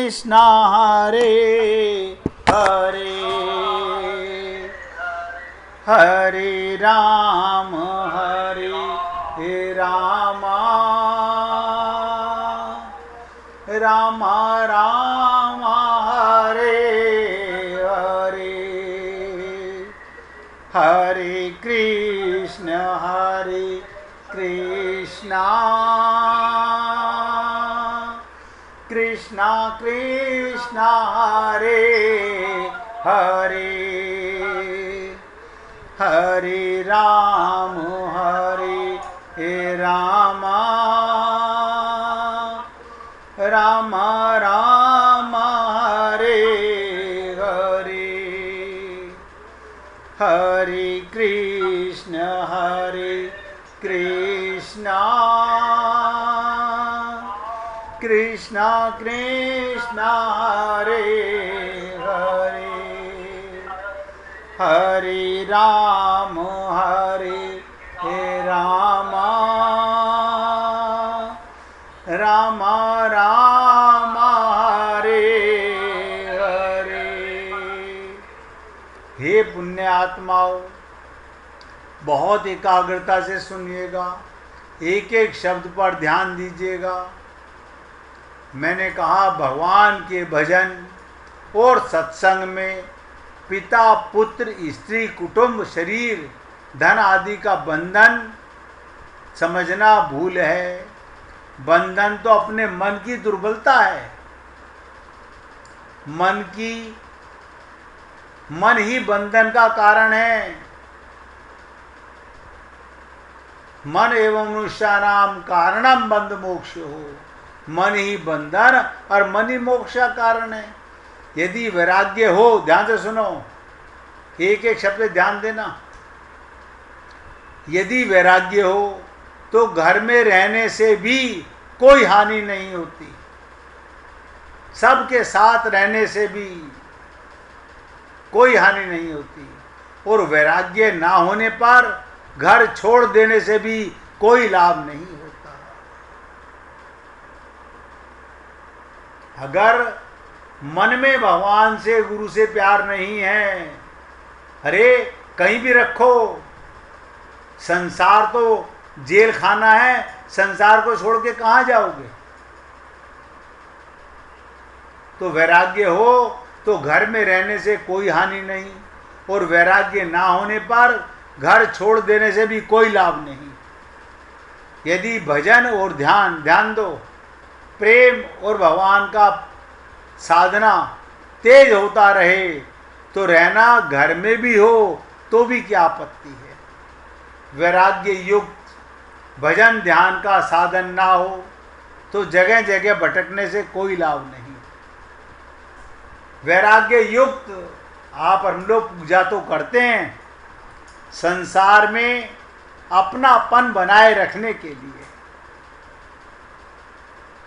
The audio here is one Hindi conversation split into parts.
कृष्ण हरे हरे हरे राम राम राम हरे हरे हरे कृष्ण कृष्ण कृष्ण हरे हरे हरे राम राम राम हरे हरे हरे कृष्ण कृष्ण कृष्ण हरे हरे हरे राम राम राम हरे हरे। हे पुण्य आत्माओं, बहुत एकाग्रता से सुनिएगा, एक एक शब्द पर ध्यान दीजिएगा। मैंने कहा भगवान के भजन और सत्संग में पिता पुत्र स्त्री कुटुंब शरीर धन आदि का बंधन समझना भूल है। बंधन तो अपने मन की दुर्बलता है। मन ही बंधन का कारण है। मन एवं मनुष्यानाम कारणम बंध मोक्ष हो। मन ही बंधन और मन ही मोक्ष का कारण है। यदि वैराग्य हो, ध्यान से सुनो, एक एक शब्द ध्यान देना। यदि वैराग्य हो तो घर में रहने से भी कोई हानि नहीं होती, सबके साथ रहने से भी कोई हानि नहीं होती, और वैराग्य ना होने पर घर छोड़ देने से भी कोई लाभ नहीं होता। अगर मन में भगवान से गुरु से प्यार नहीं है, अरे कहीं भी रखो, संसार तो जेल खाना है, संसार को छोड़ के कहाँ जाओगे। तो वैराग्य हो तो घर में रहने से कोई हानि नहीं, और वैराग्य ना होने पर घर छोड़ देने से भी कोई लाभ नहीं। यदि भजन और ध्यान दो, प्रेम और भगवान का साधना तेज होता रहे तो रहना घर में भी हो तो भी क्या आपत्ति है। वैराग्य युक्त भजन ध्यान का साधन ना हो तो जगह जगह भटकने से कोई लाभ नहीं। वैराग्य युक्त आप हम लोग पूजा तो करते हैं संसार में अपनापन बनाए रखने के लिए,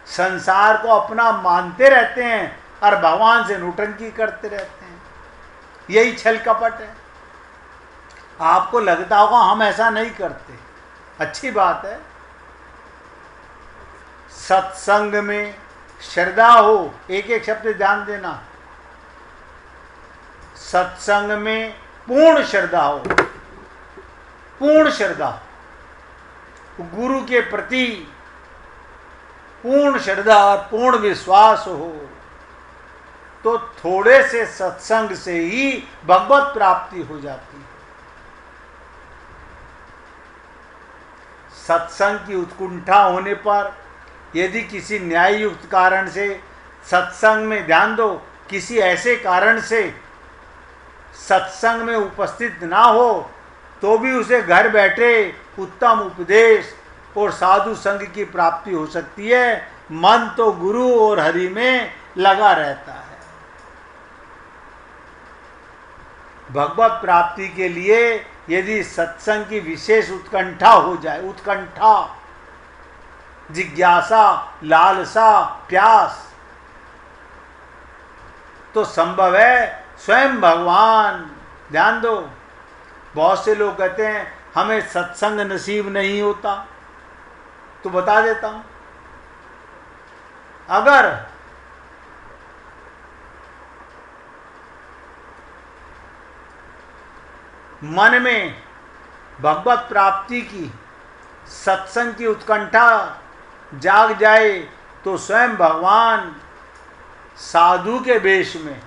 संसार को अपना मानते रहते हैं और भगवान से नौटंकी करते रहते हैं। यही छल कपट है। आपको लगता होगा हम ऐसा नहीं करते, अच्छी बात है। सत्संग में श्रद्धा हो, एक एक शब्द ध्यान देना। सत्संग में पूर्ण श्रद्धा हो, पूर्ण श्रद्धा, गुरु के प्रति पूर्ण श्रद्धा और पूर्ण विश्वास हो तो थोड़े से सत्संग से ही भगवत प्राप्ति हो जाती है। सत्संग की उत्कुंठा होने पर यदि किसी न्याय युक्त कारण से सत्संग में ध्यान दो, किसी ऐसे कारण से सत्संग में उपस्थित ना हो तो भी उसे घर बैठे उत्तम उपदेश और साधु संग की प्राप्ति हो सकती है। मन तो गुरु और हरि में लगा रहता है। भगवत प्राप्ति के लिए यदि सत्संग की विशेष उत्कंठा हो जाए, उत्कंठा, जिज्ञासा, लालसा, प्यास, तो संभव है स्वयं भगवान। ध्यान दो, बहुत से लोग कहते हैं हमें सत्संग नसीब नहीं होता, तो बता देता हूं, अगर मन में भगवत प्राप्ति की, सत्संग की उत्कंठा जाग जाए तो स्वयं भगवान साधु के वेश में,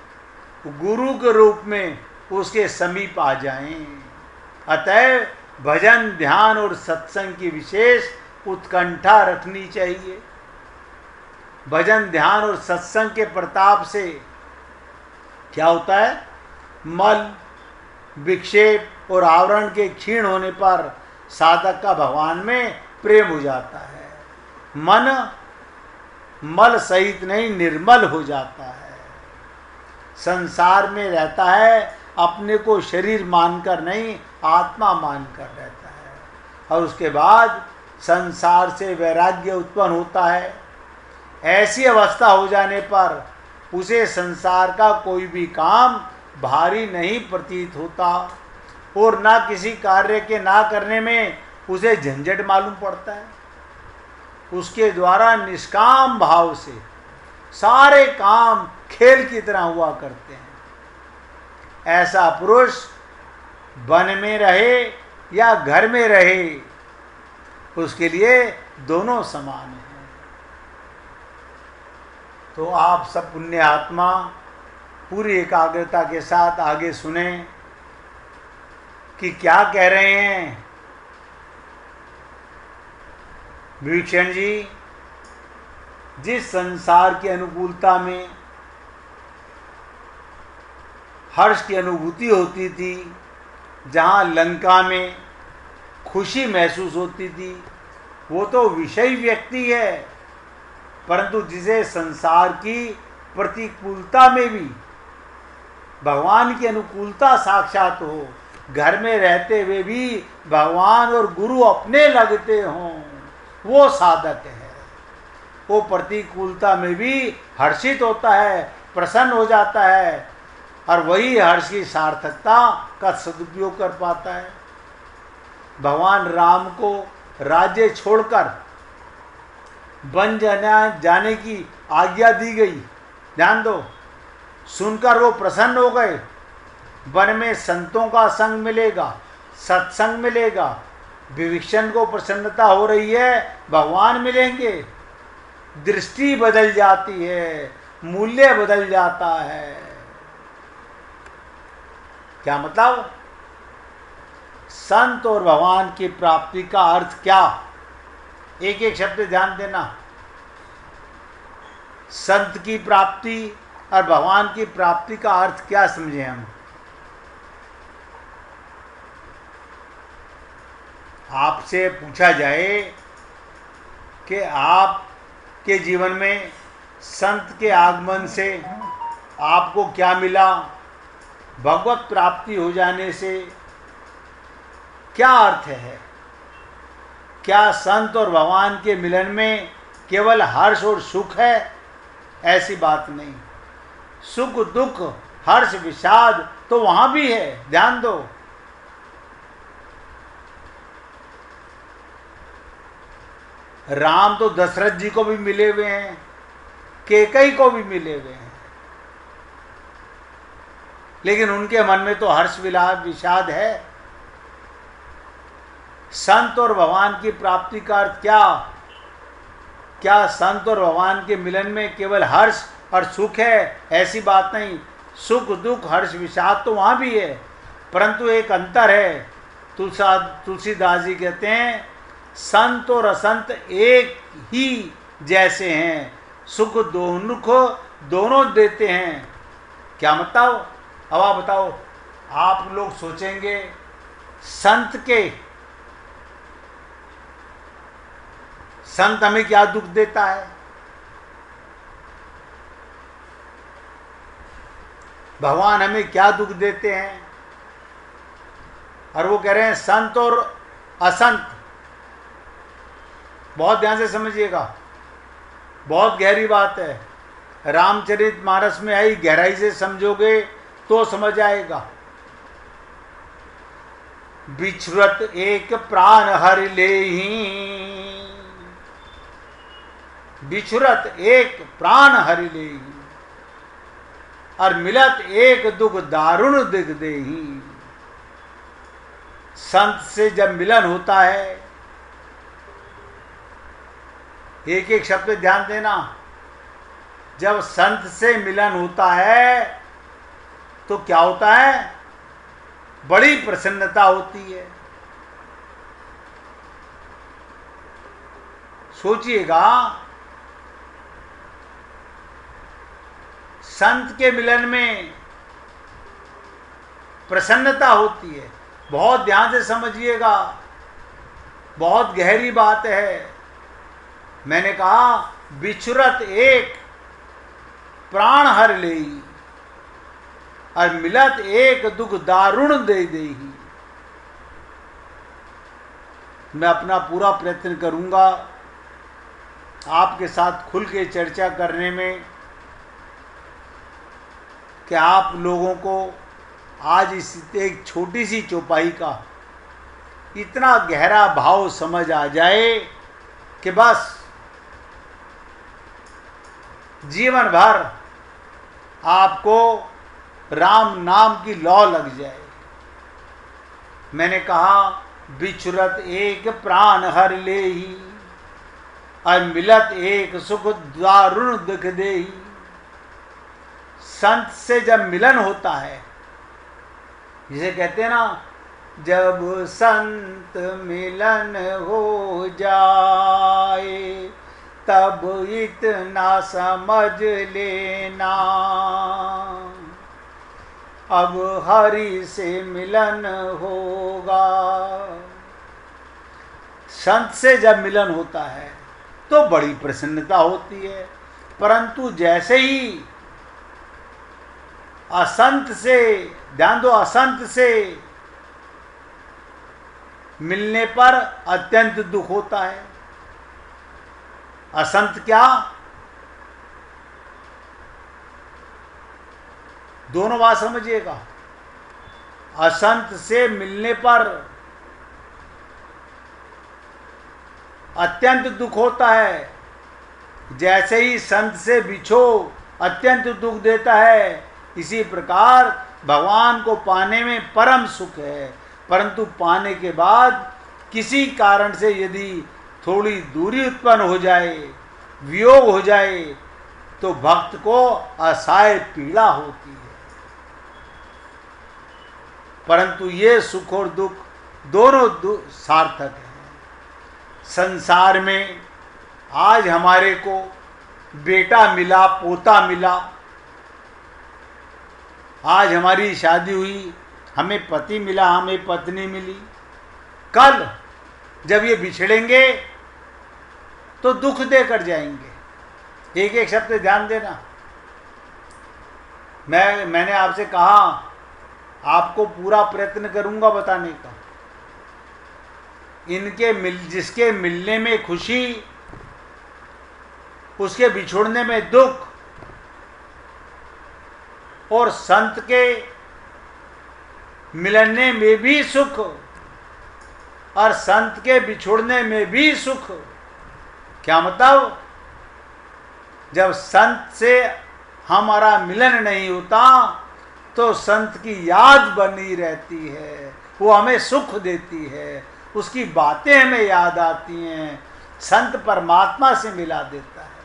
गुरु के रूप में उसके समीप आ जाएं। अतः भजन, ध्यान और सत्संग की विशेष उत्कंठा रखनी चाहिए। भजन, ध्यान और सत्संग के प्रताप से क्या होता है? मल, विक्षेप और आवरण के क्षीण होने पर साधक का भगवान में प्रेम हो जाता है। मन मल सहित नहीं, निर्मल हो जाता है। संसार में रहता है, अपने को शरीर मानकर नहीं, आत्मा मानकर रहता है। और उसके बाद संसार से वैराग्य उत्पन्न होता है। ऐसी अवस्था हो जाने पर उसे संसार का कोई भी काम भारी नहीं प्रतीत होता और ना किसी कार्य के ना करने में उसे झंझट मालूम पड़ता है। उसके द्वारा निष्काम भाव से सारे काम खेल की तरह हुआ करते हैं। ऐसा पुरुष वन में रहे या घर में रहे, उसके लिए दोनों समान हैं। तो आप सब पुण्य आत्मा पूरी एकाग्रता के साथ आगे सुने कि क्या कह रहे हैं विभीषण जी। जिस संसार की अनुकूलता में हर्ष की अनुभूति होती थी, जहाँ लंका में खुशी महसूस होती थी, वो तो विषय व्यक्ति है। परंतु जिसे संसार की प्रतिकूलता में भी भगवान की अनुकूलता साक्षात हो, घर में रहते हुए भी भगवान और गुरु अपने लगते हों, वो साधक है। वो प्रतिकूलता में भी हर्षित होता है, प्रसन्न हो जाता है और वही हर्ष की सार्थकता का सदुपयोग कर पाता है। भगवान राम को राज्य छोड़कर वन जाने की आज्ञा दी गई, ध्यान दो, सुनकर वो प्रसन्न हो गए। वन में संतों का संग मिलेगा, सत्संग मिलेगा। विभीषण को प्रसन्नता हो रही है, भगवान मिलेंगे। दृष्टि बदल जाती है, मूल्य बदल जाता है। क्या मतलब? संत और भगवान की प्राप्ति का अर्थ क्या? एक एक शब्द ध्यान देना। संत की प्राप्ति और भगवान की प्राप्ति का अर्थ क्या समझे हम? आपसे पूछा जाए कि आपके जीवन में संत के आगमन से आपको क्या मिला, भगवत प्राप्ति हो जाने से क्या अर्थ है? क्या संत और भगवान के मिलन में केवल हर्ष और सुख है? ऐसी बात नहीं। सुख, दुख, हर्ष, विषाद तो वहां भी है, ध्यान दो। राम तो दशरथ जी को भी मिले हुए हैं, कैकेयी को भी मिले हुए हैं, लेकिन उनके मन में तो हर्ष, विषाद है। संत और भगवान की प्राप्ति का अर्थ क्या? क्या संत और भगवान के मिलन में केवल हर्ष और सुख है? ऐसी बात नहीं। सुख, दुख, हर्ष, विषाद तो वहां भी है, परंतु एक अंतर है। तुलसीदास जी कहते हैं, संत और असंत एक ही जैसे हैं, सुख दोनों देते हैं। क्या मतलब? अब आप बताओ। आप लोग सोचेंगे संत हमें क्या दुख देता है? भगवान हमें क्या दुख देते हैं? और वो कह रहे हैं संत और असंत। बहुत ध्यान से समझिएगा, बहुत गहरी बात है। रामचरितमानस में आई गहराई से समझोगे तो समझ आएगा। बिछुरत एक प्राण हरि लेहि, बिछुरत एक प्राण हरि लेहि, और मिलत एक दुख दारुण दिग देहि। संत से जब मिलन होता है, एक एक शब्द पे ध्यान देना, जब संत से मिलन होता है तो क्या होता है? बड़ी प्रसन्नता होती है। सोचिएगा, संत के मिलन में प्रसन्नता होती है। बहुत ध्यान से समझिएगा, बहुत गहरी बात है। मैंने कहा बिछुरत एक प्राण हर लेई, और मिलत एक दुख दारुण दे देही। मैं अपना पूरा प्रयत्न करूंगा आपके साथ खुल के चर्चा करने में, कि आप लोगों को आज इस एक छोटी सी चौपाई का इतना गहरा भाव समझ आ जाए कि बस जीवन भर आपको राम नाम की लौ लग जाए। मैंने कहा बिछुरत एक प्राण हर लेही, और मिलत एक सुख दारुण दुख देही। संत से जब मिलन होता है, जिसे कहते हैं ना, जब संत मिलन हो जाए तब इतना समझ लेना, अब हरि से मिलन होगा। संत से जब मिलन होता है तो बड़ी प्रसन्नता होती है, परंतु जैसे ही असंत से, ध्यान दो, असंत से मिलने पर अत्यंत दुख होता है। असंत क्या? दोनों बात समझिएगा। असंत से मिलने पर अत्यंत दुख होता है, जैसे ही संत से बिछो अत्यंत दुख देता है। इसी प्रकार भगवान को पाने में परम सुख है, परंतु पाने के बाद किसी कारण से यदि थोड़ी दूरी उत्पन्न हो जाए, वियोग हो जाए, तो भक्त को असहाय पीड़ा होती है। परंतु ये सुख और दुख दोनों सार्थक हैं। संसार में आज हमारे को बेटा मिला, पोता मिला, आज हमारी शादी हुई, हमें पति मिला, हमें पत्नी मिली। कल जब ये बिछड़ेंगे तो दुख देकर जाएंगे। एक एक शब्द ध्यान देना। मैंने आपसे कहा, आपको पूरा प्रयत्न करूंगा बताने का। जिसके मिलने में खुशी, उसके बिछोड़ने में दुख, और संत के मिलने में भी सुख और संत के बिछोड़ने में भी सुख। क्या मतलब? जब संत से हमारा मिलन नहीं होता तो संत की याद बनी रहती है, वो हमें सुख देती है, उसकी बातें हमें याद आती हैं। संत परमात्मा से मिला देता है।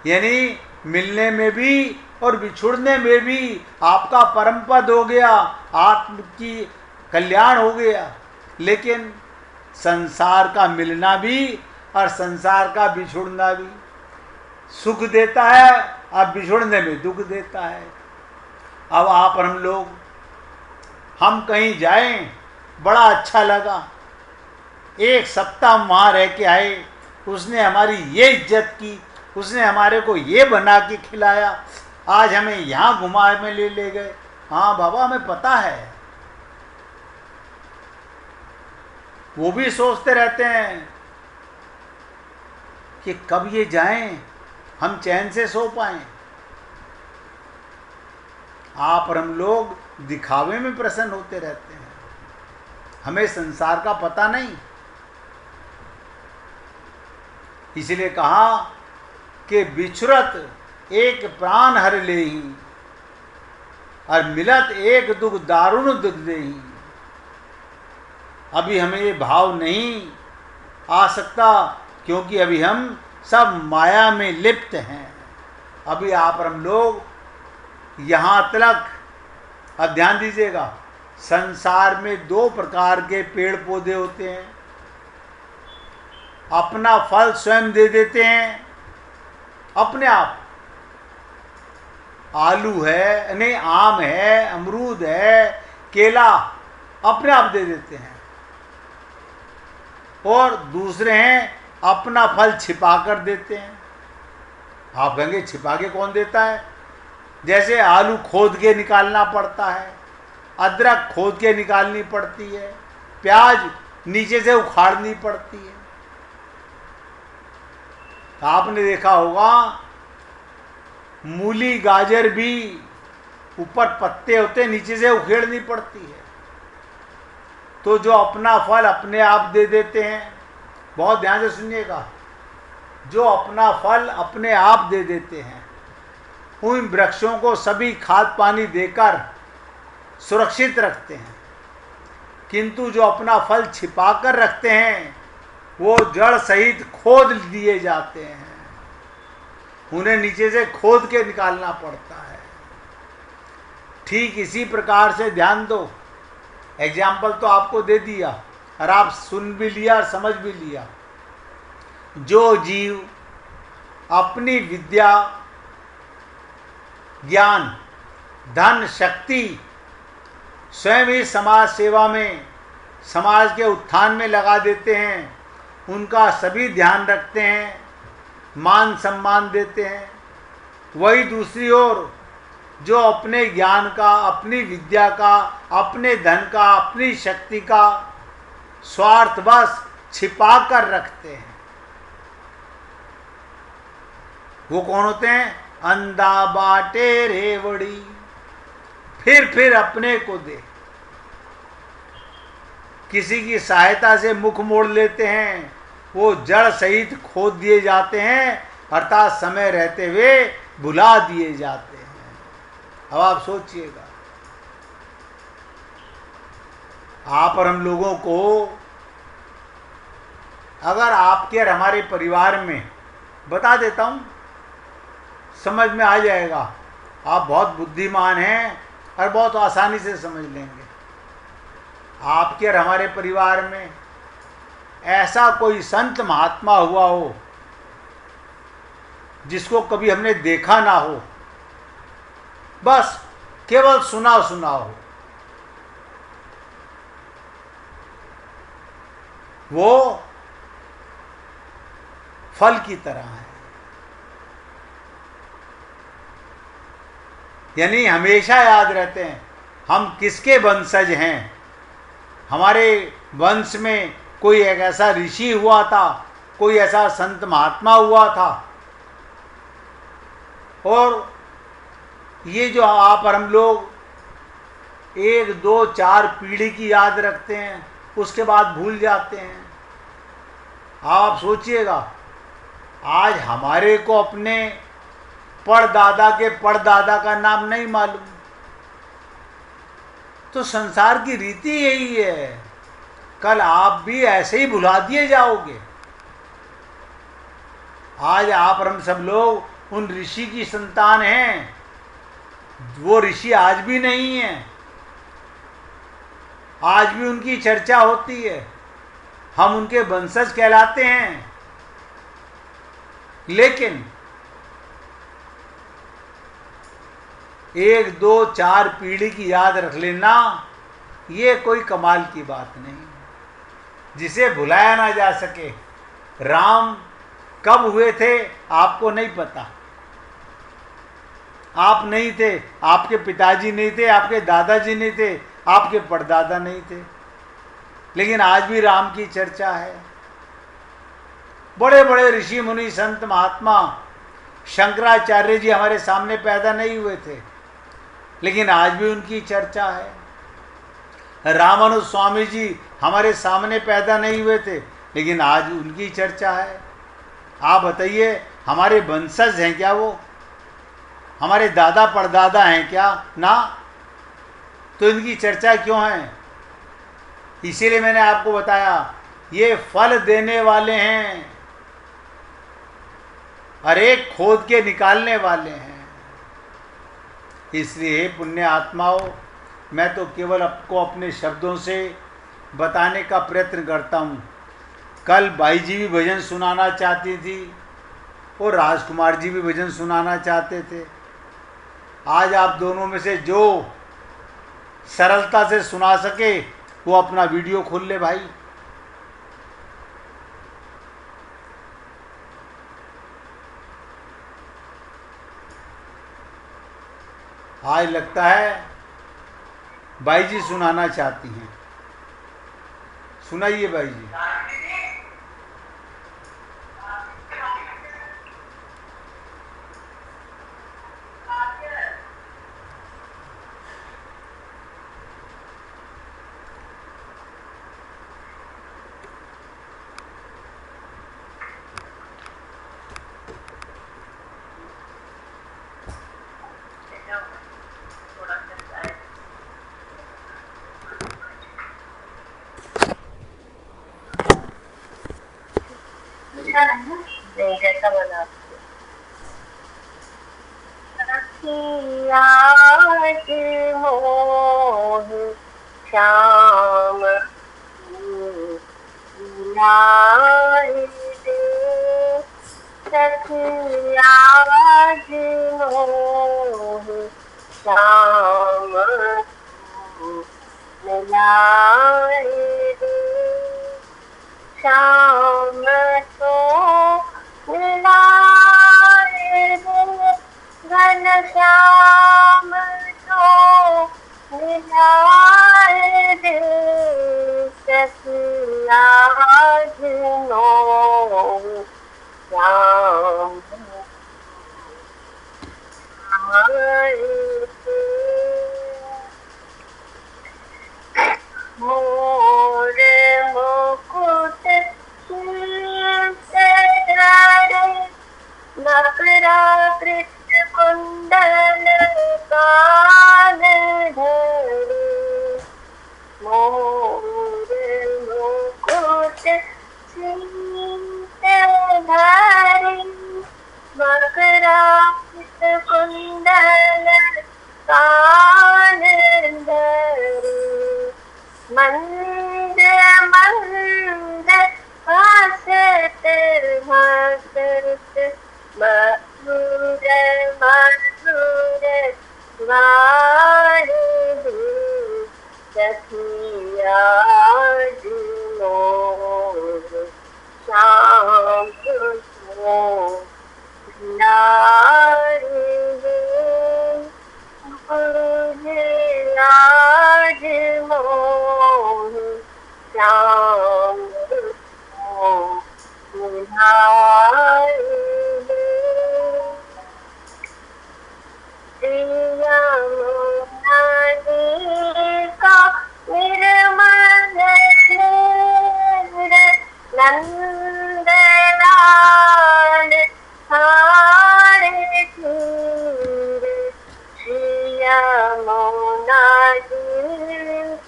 यानी मिलने में भी और बिछुड़ने में भी आपका परम पद हो गया, आत्म की कल्याण हो गया। लेकिन संसार का मिलना भी और संसार का बिछुड़ना भी सुख देता है, अब बिछुड़ने में दुख देता है। अब आप और हम कहीं जाएं, बड़ा अच्छा लगा, एक सप्ताह वहाँ रह के आए, उसने हमारी ये इज्जत की, उसने हमारे को ये बना के खिलाया, आज हमें यहाँ घुमा में ले गए। हाँ बाबा, हमें पता है। वो भी सोचते रहते हैं कि कब ये जाएं, हम चैन से सो पाएं। आप और हम लोग दिखावे में प्रसन्न होते रहते हैं, हमें संसार का पता नहीं। इसलिए कहा कि बिछुरत एक प्राण हर लेही, और मिलत एक दुख दारुण दुख देही। अभी हमें ये भाव नहीं आ सकता, क्योंकि अभी हम सब माया में लिप्त हैं। अभी आप और हम लोग यहाँ तक, अब ध्यान दीजिएगा, संसार में दो प्रकार के पेड़ पौधे होते हैं। अपना फल स्वयं दे देते हैं अपने आप। आलू है, नहीं आम है, अमरूद है, केला अपने आप दे देते हैं। और दूसरे हैं अपना फल छिपा कर देते हैं। आप कहेंगे छिपा के कौन देता है? जैसे आलू खोद के निकालना पड़ता है, अदरक खोद के निकालनी पड़ती है, प्याज नीचे से उखाड़नी पड़ती है। तो आपने देखा होगा मूली गाजर भी ऊपर पत्ते होते, नीचे से उखेड़नी पड़ती है। तो जो अपना फल अपने आप दे देते हैं, बहुत ध्यान से सुनिएगा, जो अपना फल अपने आप दे देते हैं, उन वृक्षों को सभी खाद पानी देकर सुरक्षित रखते हैं। किंतु जो अपना फल छिपा कर रखते हैं, वो जड़ सहित खोद दिए जाते हैं। उन्हें नीचे से खोद के निकालना पड़ता है। ठीक इसी प्रकार से ध्यान दो, एग्जाम्पल तो आपको दे दिया और आप सुन भी लिया और समझ भी लिया। जो जीव अपनी विद्या, ज्ञान, धन, शक्ति स्वयं ही समाज सेवा में, समाज के उत्थान में लगा देते हैं, उनका सभी ध्यान रखते हैं, मान सम्मान देते हैं, वही दूसरी ओर जो अपने ज्ञान का, अपनी विद्या का, अपने धन का, अपनी शक्ति का स्वार्थवश छिपा कर रखते हैं, वो कौन होते हैं? अंधा बाटे रेवड़ी, फिर अपने को दे। किसी की सहायता से मुख मोड़ लेते हैं, वो जड़ सहित खोद दिए जाते हैं, अर्थात समय रहते हुए भुला दिए जाते हैं। अब आप सोचिएगा, आप और हम लोगों को, अगर आपके और हमारे परिवार में, बता देता हूं, समझ में आ जाएगा। आप बहुत बुद्धिमान हैं और बहुत आसानी से समझ लेंगे। आपके और हमारे परिवार में ऐसा कोई संत महात्मा हुआ हो जिसको कभी हमने देखा ना हो, बस केवल सुना सुना हो, वो फल की तरह है। यानी हमेशा याद रहते हैं हम किसके वंशज हैं। हमारे वंश में कोई एक ऐसा ऋषि हुआ था, कोई ऐसा संत महात्मा हुआ था, और ये जो आप और हम लोग 1, 2, 4 पीढ़ी की याद रखते हैं, उसके बाद भूल जाते हैं। आप सोचिएगा, आज हमारे को अपने परदादा के परदादा का नाम नहीं मालूम। तो संसार की रीति यही है, कल आप भी ऐसे ही भुला दिए जाओगे। आज आप और हम सब लोग उन ऋषि की संतान हैं, वो ऋषि आज भी नहीं है, आज भी उनकी चर्चा होती है, हम उनके वंशज कहलाते हैं। लेकिन 1, 2, 4 पीढ़ी की याद रख लेना, ये कोई कमाल की बात नहीं, जिसे भुलाया ना जा सके। राम कब हुए थे आपको नहीं पता, आप नहीं थे, आपके पिताजी नहीं थे, आपके दादाजी नहीं थे, आपके परदादा नहीं थे, लेकिन आज भी राम की चर्चा है। बड़े बड़े ऋषि मुनि संत महात्मा, शंकराचार्य जी हमारे सामने पैदा नहीं हुए थे, लेकिन आज भी उनकी चर्चा है। रामानुज स्वामी जी हमारे सामने पैदा नहीं हुए थे, लेकिन आज उनकी चर्चा है। आप बताइए, हमारे वंशज हैं क्या वो? हमारे दादा परदादा हैं क्या? ना। तो इनकी चर्चा क्यों है? इसीलिए मैंने आपको बताया ये फल देने वाले हैं और एक खोद के निकालने वाले हैं। इसलिए पुण्य आत्माओं, मैं तो केवल आपको अपने शब्दों से बताने का प्रयत्न करता हूँ। कल बाई जी भी भजन सुनाना चाहती थी और राजकुमार जी भी भजन सुनाना चाहते थे। आज आप दोनों में से जो सरलता से सुना सके वो अपना वीडियो खोल ले भाई। आज लगता है बाई जी सुनाना चाहती हैं। सुनाइए बाई जी। जैसा बना आज मोह श्याम लाए दे, सखी आज मोह श्याम लाए दे, श्याम तो लाए दे, घन श्याम तो लाए दे, सखी आज मोह श्याम लाए दे। मोर मुकुट मकरा कृष्ण कुंडल कान धरे, मोर मुकुट धरे, मकरा कृष्ण कुंडल कान धरे, मंद मंद हसत हसत मधुर मधुर गाए सखी आज मोर श्याम को लाए आज मोह श्याम लाए का निर्मल नंद लाल हारे तीर, यमुना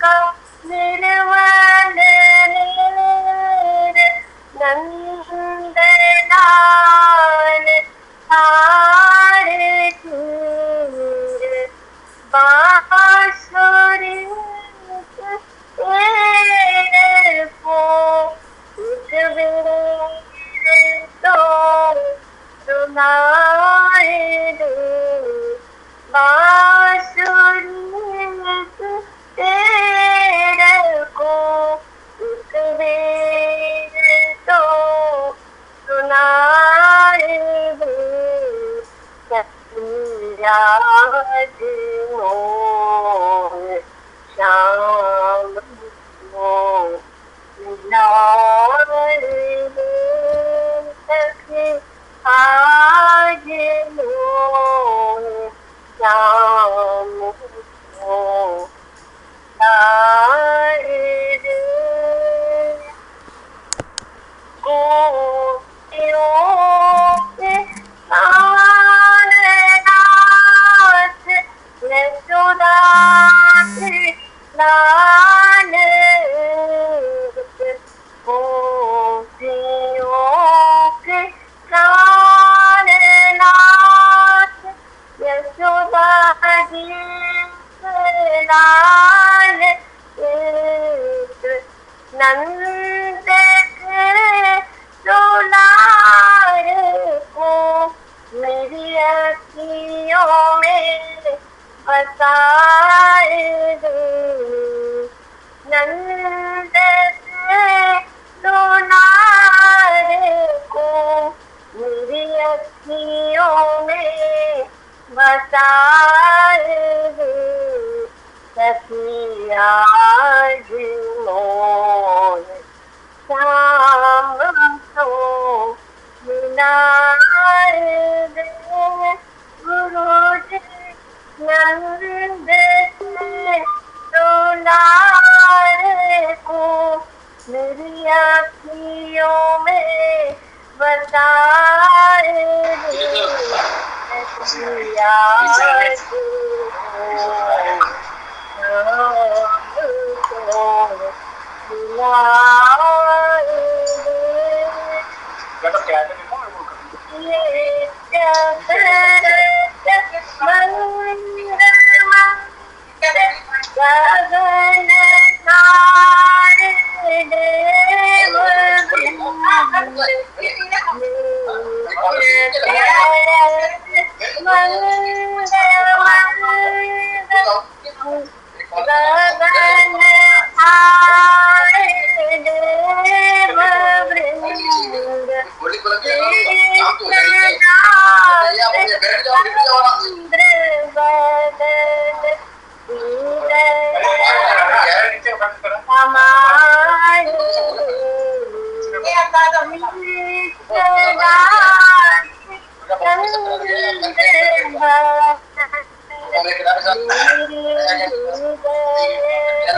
का निर्मल नीर, नंद लाल हारे तीर, बांसुरी तेरे को तो सुनाए दे, बांसुरी तेरे को तो सुनाए दे, सखी आज मोह श्याम को लाए दे, सखी आज मोह श्याम को लाए दे। गोपियों के नाथ यशोदा के लाल बसाए दे। नंद से दोनारे को मेरी अखियों में बसाए दे। सखी आज मोर शाम को मिलाए दे। गुरुजी नंद से दोनारे को मेरी अखियों में बसाए दे।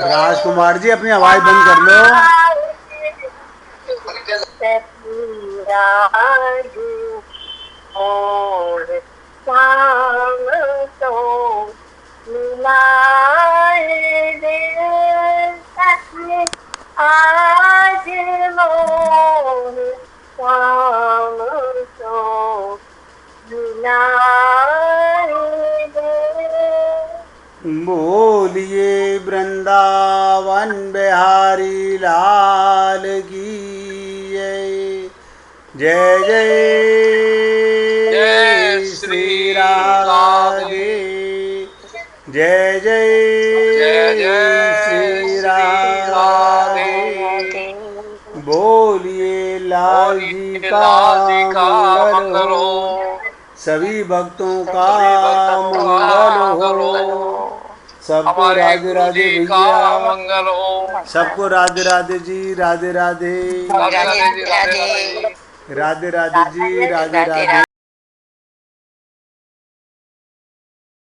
राजकुमार जी अपनी आवाज बंद कर लो। और शाम तो मिलाए दे। सखी आज मोर शाम तो मिलाए दे। बोलिए वृंदावन बिहारी लाल की जय जय श्री राधे। जय जय श्री राधे। बोलिए लाल जी का मंगल हो। सभी भक्तों का मंगल हो। सबको राधे राधे भैया। मंगल हो। सबको राधे राधे जी। राधे राधे राधे राधे राधे राधे जी। राधे राधे।